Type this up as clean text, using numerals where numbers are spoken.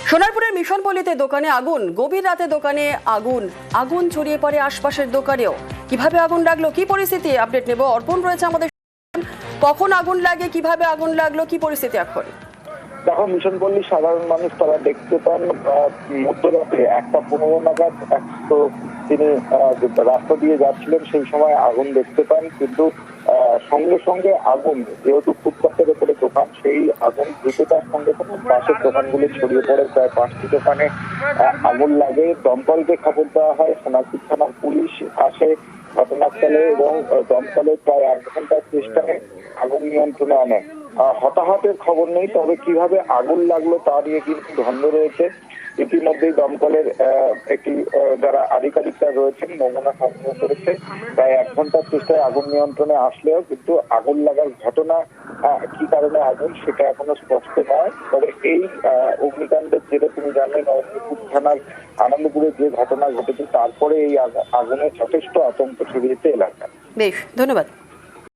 সোনারপুরের মিশনপল্লীতে দোকানে আগুন, গভীর রাতে দোকানে আগুন ছড়িয়ে পড়ে আশপাশের দোকানেও। কিভাবে আগুন লাগলো, কি পরিস্থিতি, আপডেট নেব। অর্পণ রয়েছে আমাদের। কখন আগুন লাগে, কিভাবে আগুন লাগলো, কি পরিস্থিতি এখন? দেখো, মিশনপল্লী সাধারণ মানুষ তারা দেখতে পান মধ্যরাতে 1:15 নাগাদ তো তিনি রাস্তা দিয়ে যাচ্ছিলেন, সেই সময় আগুন দেখতে পান। কিন্তু সঙ্গে সঙ্গে আগুন, যেহেতু ফুটপাতের উপরে দোকান, সেই আগুন দ্রুততার সঙ্গে সঙ্গে পাশের দোকানগুলো ছড়িয়ে পড়ে। প্রায় 5টি দোকানে আগুন লাগে। দমকলকে খবর দেওয়া হয়, সোনারপুর থানার পুলিশ আসে ঘটনাস্থলে এবং দমকলে প্রায় 1 ঘন্টার চেষ্টায় আগুন নিয়ন্ত্রণে আনে। হতাহতের খবর নেই, তবে কিভাবে আগুন লাগলো তা নিয়ে কিন্তু ধন্দ রয়েছে। ইতিমধ্যেই দমকলের একটি যারা আধিকারিকরা রয়েছেন নমুনা সংগ্রহ করেছে। প্রায় 1 ঘন্টার চেষ্টায় আগুন নিয়ন্ত্রণে আসলেও কিন্তু আগুন লাগার ঘটনা, কি কারণে আগুন, সেটা এখনো স্পষ্ট নয়। তবে এই অগ্নিকাণ্ডের জেরে তুমি জানলে নবদ্বীপ থানার আনন্দপুরে যে ঘটনা ঘটেছে, তারপরে এই আগুনের যথেষ্ট আতঙ্ক ছড়িয়েছে এলাকায়। বেশ, ধন্যবাদ।